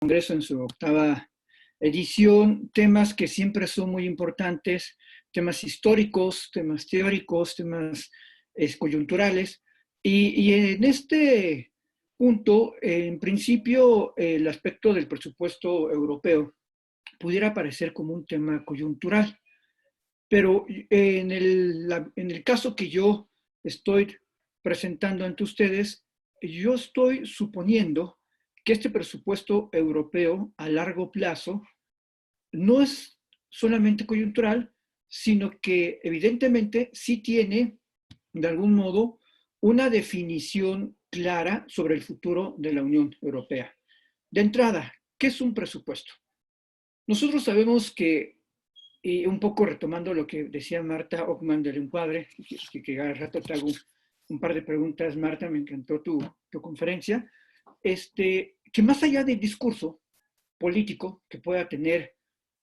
Congreso en su octava edición, temas que siempre son muy importantes, temas históricos, temas teóricos, temas coyunturales. Y en este punto, en principio, el aspecto del presupuesto europeo pudiera parecer como un tema coyuntural, pero en el caso que yo estoy presentando ante ustedes, yo estoy suponiendo que este presupuesto europeo a largo plazo no es solamente coyuntural, sino que evidentemente sí tiene, de algún modo, una definición clara sobre el futuro de la Unión Europea. De entrada, ¿qué es un presupuesto? Nosotros sabemos que, y un poco retomando lo que decía Marta Ockman del encuadre, que al rato te hago un par de preguntas, Marta, me encantó tu conferencia, que más allá del discurso político que pueda tener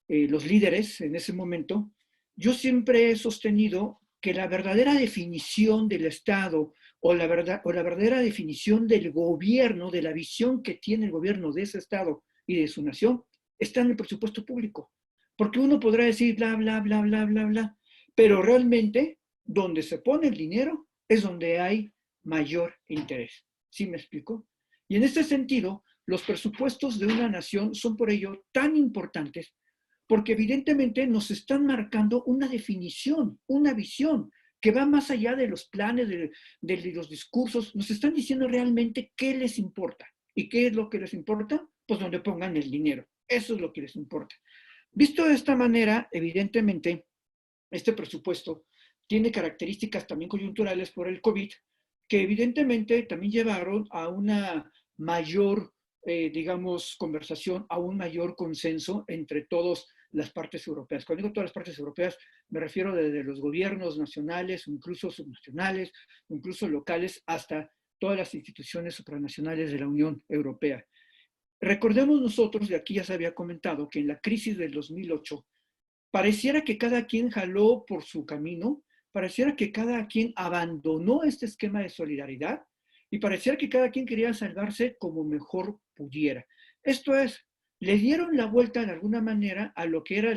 los líderes en ese momento, yo siempre he sostenido que la verdadera definición del Estado o la verdadera definición del gobierno, de la visión que tiene el gobierno de ese Estado y de su nación, está en el presupuesto público. Porque uno podrá decir bla, bla, bla, bla, bla, bla, pero realmente donde se pone el dinero es donde hay mayor interés. ¿Sí me explico? Y en este sentido, los presupuestos de una nación son por ello tan importantes porque evidentemente nos están marcando una definición, una visión que va más allá de los planes, de los discursos, nos están diciendo realmente qué les importa. ¿Y qué es lo que les importa? Pues donde pongan el dinero. Eso es lo que les importa. Visto de esta manera, evidentemente, este presupuesto tiene características también coyunturales por el COVID, que evidentemente también llevaron a una mayor, digamos, conversación, a un mayor consenso entre todas las partes europeas. Cuando digo todas las partes europeas, me refiero desde los gobiernos nacionales, incluso subnacionales, incluso locales, hasta todas las instituciones supranacionales de la Unión Europea. Recordemos nosotros, de aquí ya se había comentado, que en la crisis del 2008, pareciera que cada quien jaló por su camino, pareciera que cada quien abandonó este esquema de solidaridad y pareciera que cada quien quería salvarse como mejor pudiera. Esto es, le dieron la vuelta de alguna manera a lo que era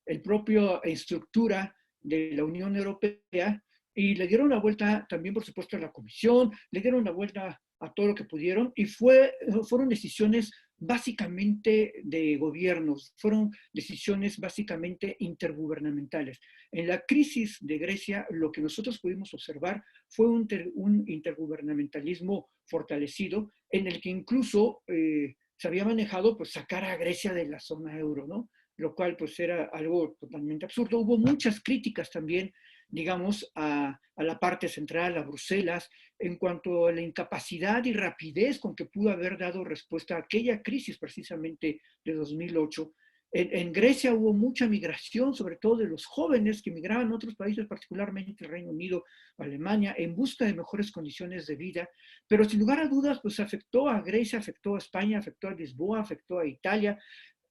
el propio estructura de la Unión Europea y le dieron la vuelta también, por supuesto, a la Comisión, le dieron la vuelta a todo lo que pudieron y fueron decisiones básicamente de gobiernos, fueron decisiones básicamente intergubernamentales. En la crisis de Grecia, lo que nosotros pudimos observar fue un intergubernamentalismo fortalecido en el que incluso se había manejado pues sacar a Grecia de la zona euro, ¿no? Lo cual pues era algo totalmente absurdo. Hubo muchas críticas también, digamos, a la parte central, a Bruselas, en cuanto a la incapacidad y rapidez con que pudo haber dado respuesta a aquella crisis precisamente de 2008. En Grecia hubo mucha migración, sobre todo de los jóvenes que migraban a otros países, particularmente el Reino Unido, Alemania, en busca de mejores condiciones de vida, pero sin lugar a dudas, pues afectó a Grecia, afectó a España, afectó a Lisboa, afectó a Italia.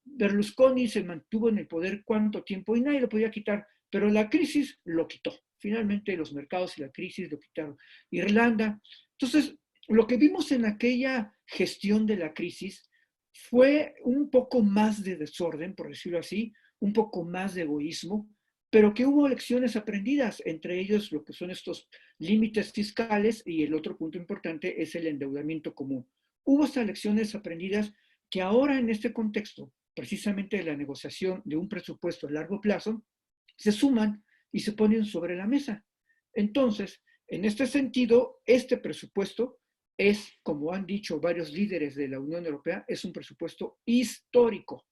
Berlusconi se mantuvo en el poder cuánto tiempo y nadie lo podía quitar, pero la crisis lo quitó. Finalmente los mercados y la crisis lo quitaron. Irlanda. Entonces, lo que vimos en aquella gestión de la crisis fue un poco más de desorden, por decirlo así, un poco más de egoísmo, pero que hubo lecciones aprendidas, entre ellos lo que son estos límites fiscales y el otro punto importante es el endeudamiento común. Hubo estas lecciones aprendidas que ahora en este contexto, precisamente de la negociación de un presupuesto a largo plazo, se suman y se ponen sobre la mesa. Entonces, en este sentido, este presupuesto es, como han dicho varios líderes de la Unión Europea, es un presupuesto histórico.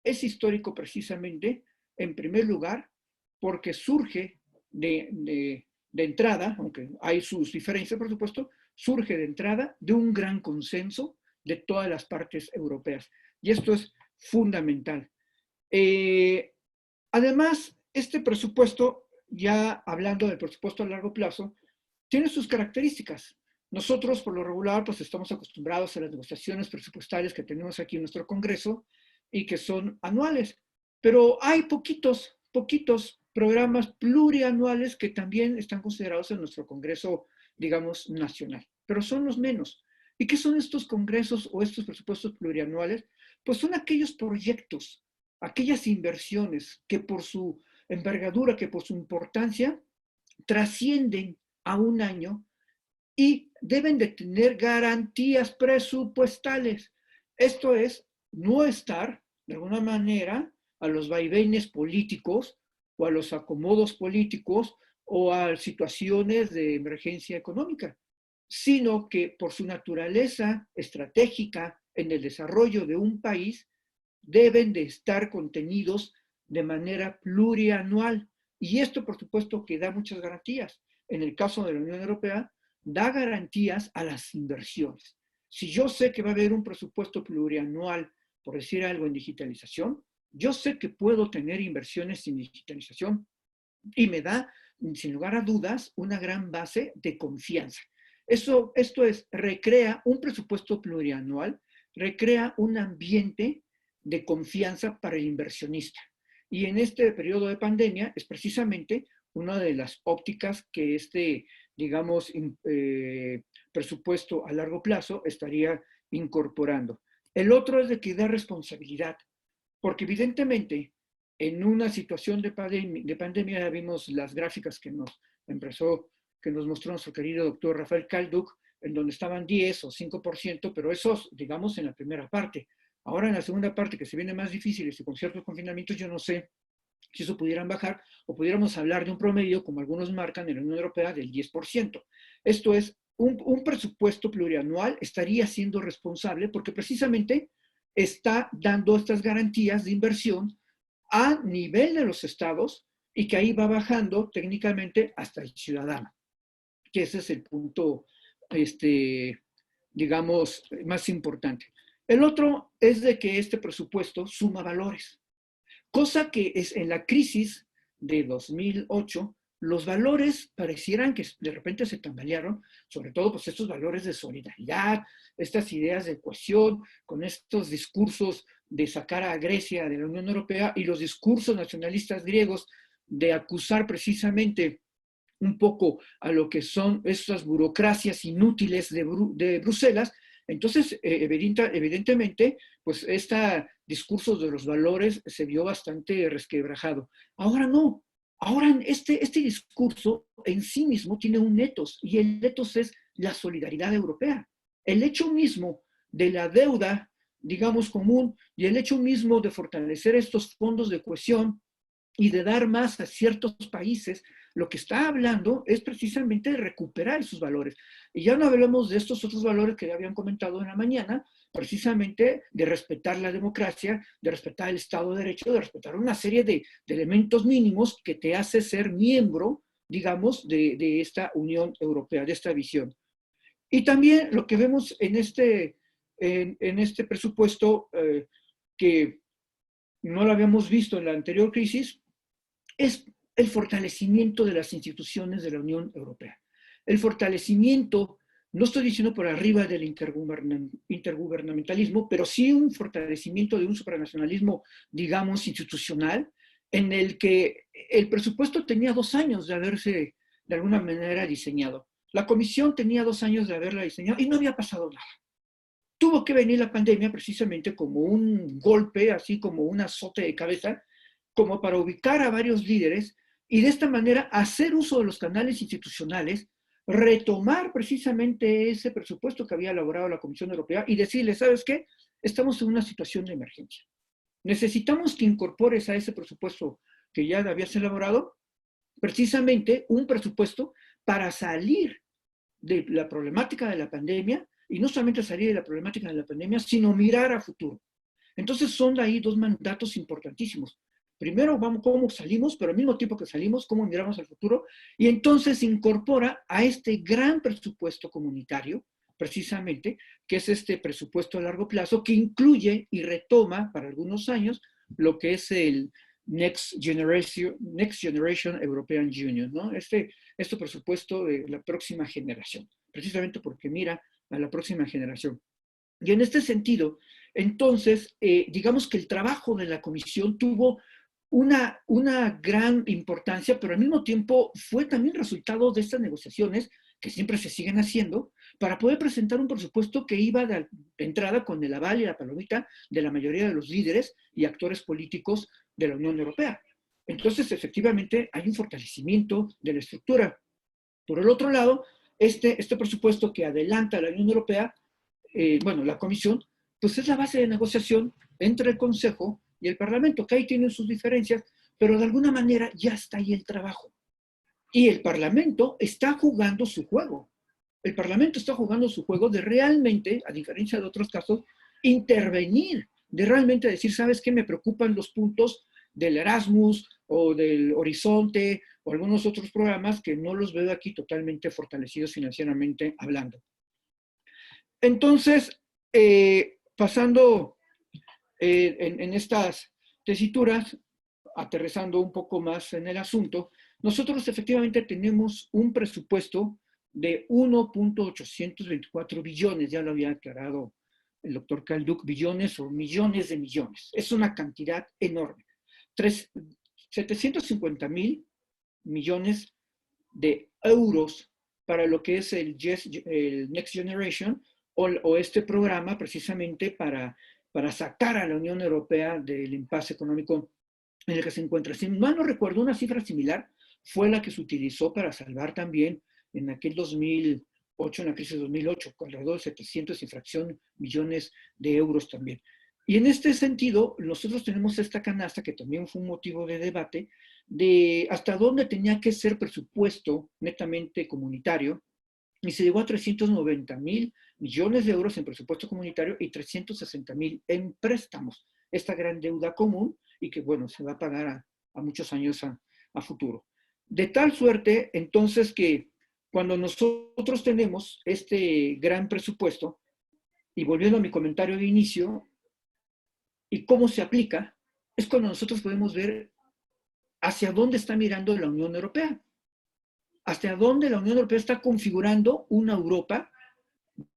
Es histórico precisamente, en primer lugar, porque surge de entrada, aunque hay sus diferencias, por supuesto, surge de entrada de un gran consenso de todas las partes europeas. Y esto es fundamental. Eh, Además, este presupuesto, ya hablando del presupuesto a largo plazo, tiene sus características. Nosotros, por lo regular, pues estamos acostumbrados a las negociaciones presupuestarias que tenemos aquí en nuestro Congreso y que son anuales, pero hay poquitos programas plurianuales que también están considerados en nuestro Congreso, digamos, nacional, pero son los menos. ¿Y qué son estos congresos o estos presupuestos plurianuales? Pues son aquellos proyectos, aquellas inversiones que por su envergadura, que por su importancia, trascienden a un año y deben de tener garantías presupuestales. Esto es, no estar, de alguna manera, a los vaivenes políticos o a los acomodos políticos o a situaciones de emergencia económica, sino que por su naturaleza estratégica en el desarrollo de un país, deben de estar contenidos de manera plurianual. Y esto, por supuesto, que da muchas garantías. En el caso de la Unión Europea, da garantías a las inversiones. Si yo sé que va a haber un presupuesto plurianual, por decir algo, en digitalización, yo sé que puedo tener inversiones en digitalización y me da, sin lugar a dudas, una gran base de confianza. Esto es, recrea un presupuesto plurianual, recrea un ambiente de confianza para el inversionista. Y en este periodo de pandemia es precisamente una de las ópticas que digamos, presupuesto a largo plazo estaría incorporando. El otro es de que da responsabilidad, porque evidentemente en una situación de pandemia, ya vimos las gráficas que nos mostró nuestro querido doctor Rafael Calduc, en donde estaban 10 o 5%, pero esos, digamos, en la primera parte. Ahora en la segunda parte, que se viene más difíciles y con ciertos confinamientos, yo no sé si eso pudieran bajar o pudiéramos hablar de un promedio, como algunos marcan en la Unión Europea, del 10%. Esto es, un presupuesto plurianual estaría siendo responsable porque precisamente está dando estas garantías de inversión a nivel de los estados y que ahí va bajando técnicamente hasta el ciudadano, que ese es el punto, digamos, más importante. El otro es de que este presupuesto suma valores, cosa que es en la crisis de 2008, los valores parecieran que de repente se tambalearon, sobre todo pues estos valores de solidaridad, estas ideas de cohesión, con estos discursos de sacar a Grecia de la Unión Europea y los discursos nacionalistas griegos de acusar precisamente un poco a lo que son estas burocracias inútiles de Bruselas. Entonces, evidentemente, pues este discurso de los valores se vio bastante resquebrajado. Ahora no, ahora este discurso en sí mismo tiene un ethos, y el ethos es la solidaridad europea. El hecho mismo de la deuda, digamos, común, y el hecho mismo de fortalecer estos fondos de cohesión y de dar más a ciertos países, lo que está hablando es precisamente de recuperar esos valores. Y ya no hablamos de estos otros valores que ya habían comentado en la mañana, precisamente de respetar la democracia, de respetar el Estado de Derecho, de respetar una serie de elementos mínimos que te hace ser miembro, digamos, de esta Unión Europea, de esta visión. Y también lo que vemos en este presupuesto, que no lo habíamos visto en la anterior crisis, es el fortalecimiento de las instituciones de la Unión Europea. El fortalecimiento, no estoy diciendo por arriba del intergubernamentalismo, pero sí un fortalecimiento de un supranacionalismo, digamos, institucional, en el que el presupuesto tenía 2 años de haberse, de alguna manera, diseñado. La comisión tenía 2 años de haberla diseñado y no había pasado nada. Tuvo que venir la pandemia precisamente como un golpe, así como un azote de cabeza, como para ubicar a varios líderes y de esta manera hacer uso de los canales institucionales, retomar precisamente ese presupuesto que había elaborado la Comisión Europea y decirle, ¿sabes qué? Estamos en una situación de emergencia. Necesitamos que incorpores a ese presupuesto que ya habías elaborado, precisamente un presupuesto para salir de la problemática de la pandemia, y no solamente salir de la problemática de la pandemia, sino mirar a futuro. Entonces son de ahí 2 mandatos importantísimos. Primero, vamos cómo salimos, pero al mismo tiempo que salimos, cómo miramos al futuro, y entonces se incorpora a este gran presupuesto comunitario, precisamente, que es este presupuesto a largo plazo, que incluye y retoma para algunos años lo que es el Next Generation European Union, ¿no? Este presupuesto de la próxima generación, precisamente porque mira a la próxima generación. Y en este sentido, entonces, digamos que el trabajo de la comisión tuvo una gran importancia, pero al mismo tiempo fue también resultado de estas negociaciones que siempre se siguen haciendo, para poder presentar un presupuesto que iba de entrada con el aval y la palomita de la mayoría de los líderes y actores políticos de la Unión Europea. Entonces, efectivamente, hay un fortalecimiento de la estructura. Por el otro lado, este presupuesto que adelanta la Unión Europea, bueno, la Comisión, pues es la base de negociación entre el Consejo y el Parlamento, que ahí tienen sus diferencias, pero de alguna manera ya está ahí el trabajo. Y el Parlamento está jugando su juego. El Parlamento está jugando su juego de realmente, a diferencia de otros casos, intervenir, de realmente decir, ¿sabes qué? Me preocupan los puntos del Erasmus o del Horizonte o algunos otros programas que no los veo aquí totalmente fortalecidos financieramente hablando. Entonces, pasando en estas tesituras, aterrizando un poco más en el asunto, nosotros efectivamente tenemos un presupuesto de 1.824 billones, ya lo había aclarado el doctor Calduc, billones o millones de millones. Es una cantidad enorme. 750,000 millones de euros para lo que es el Next Generation o este programa precisamente para sacar a la Unión Europea del impasse económico en el que se encuentra. Si mal no recuerdo, una cifra similar fue la que se utilizó para salvar también en aquel 2008, en la crisis de 2008, alrededor de 700 y fracción millones de euros también. Y en este sentido, nosotros tenemos esta canasta, que también fue un motivo de debate, de hasta dónde tenía que ser presupuesto netamente comunitario, y se llegó a 390,000 millones de euros en presupuesto comunitario y 360,000 en préstamos. Esta gran deuda común y que, bueno, se va a pagar a muchos años a futuro. De tal suerte, entonces, que cuando nosotros tenemos este gran presupuesto, y volviendo a mi comentario de inicio, y cómo se aplica, es cuando nosotros podemos ver hacia dónde está mirando la Unión Europea, hacia dónde la Unión Europea está configurando una Europa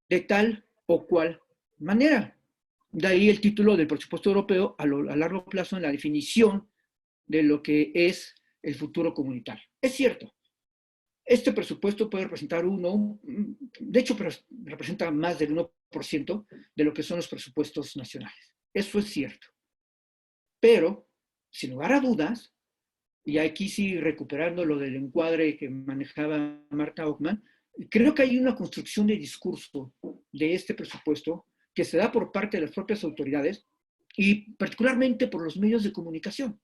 de tal o cual manera. De ahí el título del presupuesto europeo a largo plazo en la definición de lo que es el futuro comunitario. Es cierto, este presupuesto puede representar de hecho representa más del 1% de lo que son los presupuestos nacionales. Eso es cierto. Pero, sin lugar a dudas, y aquí sí recuperando lo del encuadre que manejaba Marta Ockman, creo que hay una construcción de discurso de este presupuesto que se da por parte de las propias autoridades y particularmente por los medios de comunicación,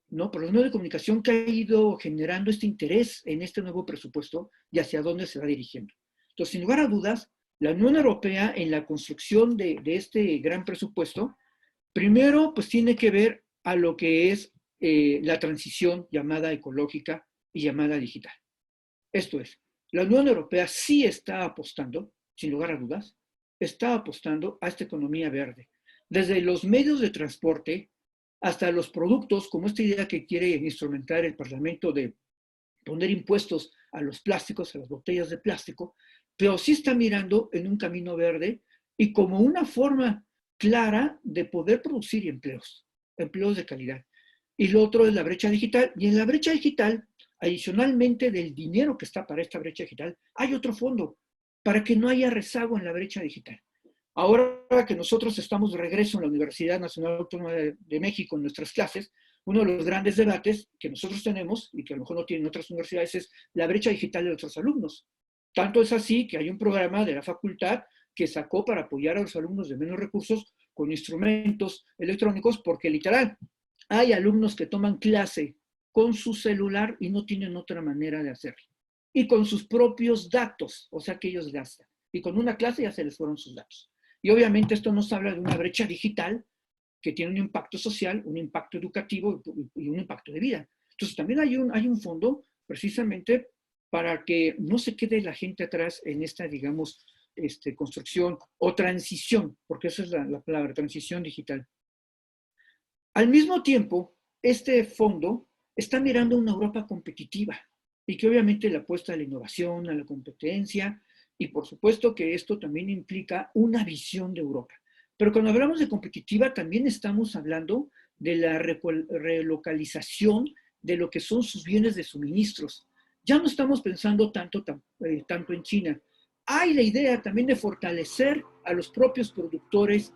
¿no? Por los medios de comunicación que ha ido generando este interés en este nuevo presupuesto y hacia dónde se va dirigiendo. Entonces, sin lugar a dudas, la Unión Europea en la construcción de este gran presupuesto, primero, pues tiene que ver a lo que es la transición llamada ecológica y llamada digital. Esto es, la Unión Europea sí está apostando, sin lugar a dudas, está apostando a esta economía verde. Desde los medios de transporte hasta los productos, como esta idea que quiere instrumentar el Parlamento de poner impuestos a los plásticos, a las botellas de plástico, pero sí está mirando en un camino verde y como una forma clara de poder producir empleos de calidad. Y lo otro es la brecha digital. Y en la brecha digital, adicionalmente del dinero que está para esta brecha digital, hay otro fondo para que no haya rezago en la brecha digital. Ahora que nosotros estamos de regreso en la Universidad Nacional Autónoma de México en nuestras clases, uno de los grandes debates que nosotros tenemos y que a lo mejor no tienen otras universidades es la brecha digital de nuestros alumnos. Tanto es así que hay un programa de la facultad que sacó para apoyar a los alumnos de menos recursos con instrumentos electrónicos, porque literal, hay alumnos que toman clase con su celular y no tienen otra manera de hacerlo. Y con sus propios datos, o sea que ellos gastan. Y con una clase ya se les fueron sus datos. Y obviamente esto nos habla de una brecha digital que tiene un impacto social, un impacto educativo y un impacto de vida. Entonces también hay un fondo precisamente para que no se quede la gente atrás en esta, digamos, construcción o transición, porque esa es la palabra, transición digital. Al mismo tiempo, este fondo está mirando una Europa competitiva y que obviamente le apuesta a la innovación, a la competencia y por supuesto que esto también implica una visión de Europa. Pero cuando hablamos de competitiva también estamos hablando de la relocalización de lo que son sus bienes de suministros. Ya no estamos pensando tanto en China. hay la idea también de fortalecer a los propios productores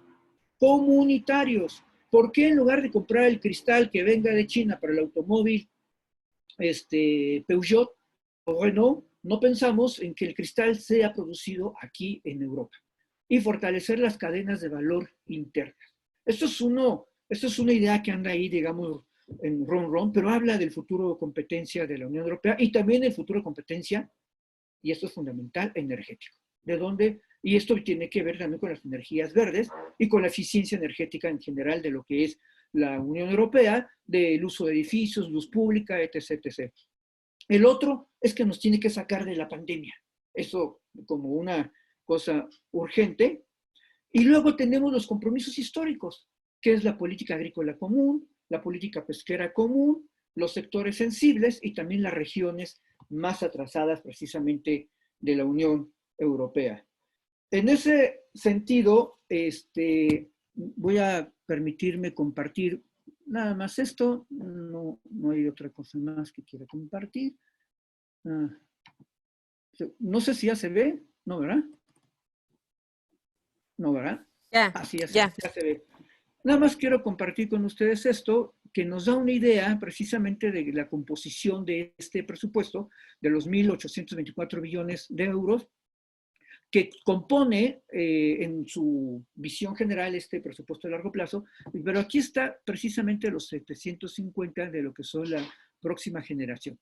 comunitarios. ¿Por qué en lugar de comprar el cristal que venga de China para el automóvil Peugeot o Renault, no pensamos en que el cristal sea producido aquí en Europa? Y fortalecer las cadenas de valor internas. Esto es una idea que anda ahí, digamos, en ron, pero habla del futuro de competencia de la Unión Europea y también del futuro de competencia, y esto es fundamental, energético. ¿De dónde? Y esto tiene que ver también con las energías verdes y con la eficiencia energética en general de lo que es la Unión Europea, del uso de edificios, luz pública, etc, etc. El otro es que nos tiene que sacar de la pandemia. Eso como una cosa urgente. Y luego tenemos los compromisos históricos, que es la política agrícola común, la política pesquera común, los sectores sensibles y también las regiones más atrasadas precisamente de la Unión Europea. En ese sentido, voy a permitirme compartir nada más esto. No hay otra cosa más que quiera compartir. No sé si ya se ve, ¿no, verdad? ¿No, verdad? Ya, Así ya ya. se ve. Nada más quiero compartir con ustedes esto, que nos da una idea precisamente de la composición de este presupuesto, de los 1.824 billones de euros, que compone en su visión general este presupuesto de largo plazo, pero aquí está precisamente los 750 de lo que son la próxima generación.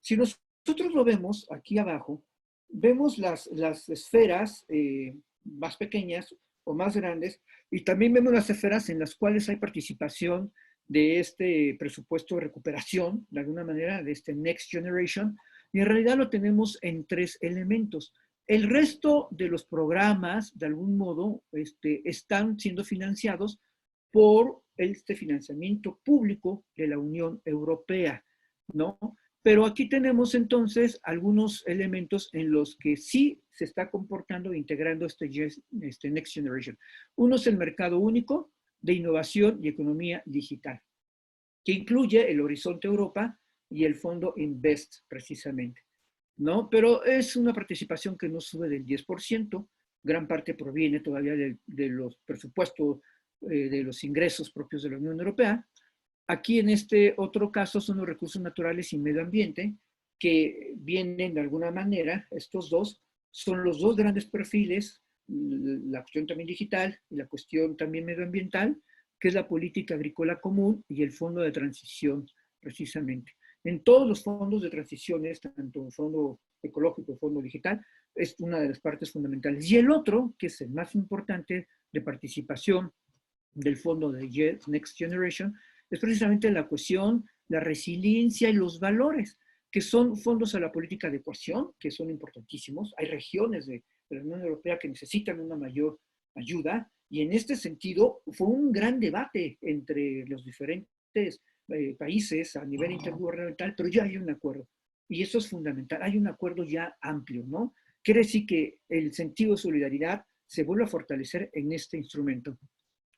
Si nosotros lo vemos aquí abajo, vemos las esferas más pequeñas o más grandes, y también vemos las esferas en las cuales hay participación de este presupuesto de recuperación, de alguna manera, de este Next Generation, y en realidad lo tenemos en tres elementos. El resto de los programas, de algún modo, están siendo financiados por este financiamiento público de la Unión Europea, ¿no? Pero aquí tenemos entonces algunos elementos en los que sí se está comportando e integrando este Next Generation. Uno es el mercado único de innovación y economía digital, que incluye el Horizonte Europa y el fondo Invest, precisamente, ¿no? Pero es una participación que no sube del 10%, gran parte proviene todavía de los presupuestos, de los ingresos propios de la Unión Europea. Aquí en este otro caso son los recursos naturales y medio ambiente, que vienen de alguna manera, estos dos, son los dos grandes perfiles, la cuestión también digital y la cuestión también medioambiental, que es la política agrícola común y el fondo de transición, precisamente. En todos los fondos de transiciones, tanto el fondo ecológico, el fondo digital, es una de las partes fundamentales. Y el otro, que es el más importante de participación del fondo de Next Generation, es precisamente la cohesión, la resiliencia y los valores, que son fondos a la política de cohesión, que son importantísimos. Hay regiones de la Unión Europea que necesitan una mayor ayuda, y en este sentido fue un gran debate entre los diferentes países a nivel intergubernamental, pero ya hay un acuerdo, y eso es fundamental, hay un acuerdo ya amplio, ¿no? Quiere decir que el sentido de solidaridad se vuelve a fortalecer en este instrumento.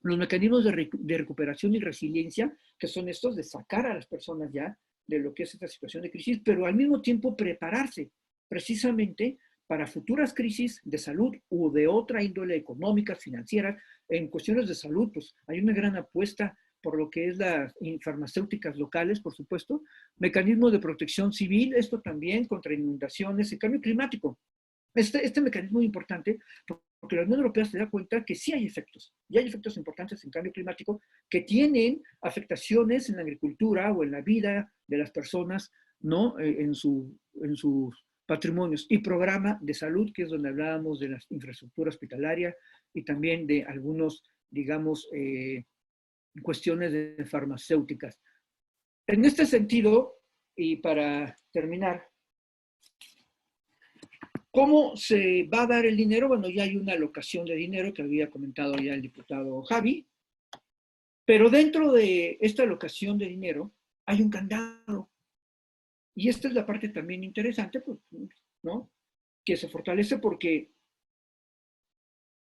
Los mecanismos de recuperación y resiliencia, que son estos de sacar a las personas ya de lo que es esta situación de crisis, pero al mismo tiempo prepararse precisamente para futuras crisis de salud o de otra índole económica, financiera. En cuestiones de salud, pues hay una gran apuesta por lo que es las farmacéuticas locales, por supuesto, mecanismos de protección civil, esto también contra inundaciones y cambio climático. Este mecanismo es importante porque la Unión Europea se da cuenta que sí hay efectos, y hay efectos importantes en cambio climático que tienen afectaciones en la agricultura o en la vida de las personas, ¿no? En sus patrimonios. Y programa de salud, que es donde hablábamos de la infraestructura hospitalaria y también de algunos, digamos, cuestiones de farmacéuticas. En este sentido, y para terminar, ¿cómo se va a dar el dinero? Bueno, ya hay una alocación de dinero que había comentado ya el diputado Javi, pero dentro de esta alocación de dinero hay un candado. Y esta es la parte también interesante, pues, ¿no? Que se fortalece porque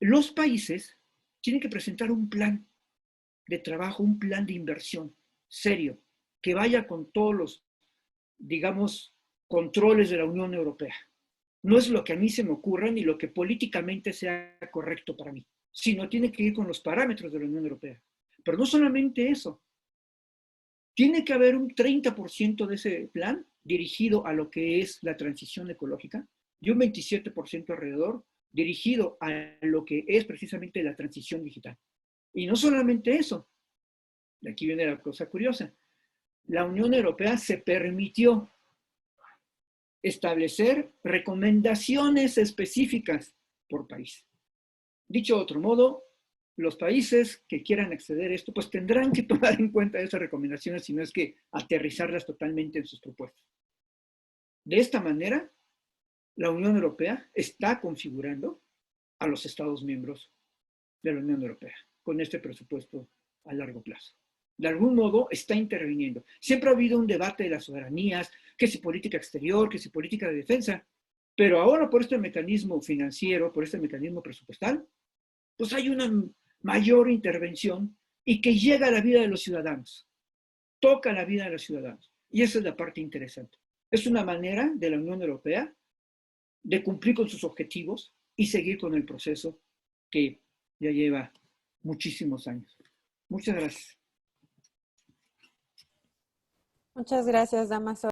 los países tienen que presentar un plan de trabajo, un plan de inversión serio, que vaya con todos los, digamos, controles de la Unión Europea. No es lo que a mí se me ocurra ni lo que políticamente sea correcto para mí, sino tiene que ir con los parámetros de la Unión Europea. Pero no solamente eso, tiene que haber un 30% de ese plan dirigido a lo que es la transición ecológica y un 27% alrededor dirigido a lo que es precisamente la transición digital. Y no solamente eso, de aquí viene la cosa curiosa, la Unión Europea se permitió establecer recomendaciones específicas por país. Dicho de otro modo, los países que quieran acceder a esto, pues tendrán que tomar en cuenta esas recomendaciones, si no es que aterrizarlas totalmente en sus propuestas. De esta manera, la Unión Europea está configurando a los Estados miembros de la Unión Europea con este presupuesto a largo plazo. De algún modo está interviniendo. Siempre ha habido un debate de las soberanías, que si política exterior, que si política de defensa, pero ahora por este mecanismo financiero, por este mecanismo presupuestal, pues hay una mayor intervención y que llega a la vida de los ciudadanos, toca la vida de los ciudadanos. Y esa es la parte interesante. Es una manera de la Unión Europea de cumplir con sus objetivos y seguir con el proceso que ya lleva muchísimos años. Muchas gracias. Muchas gracias, Damaso.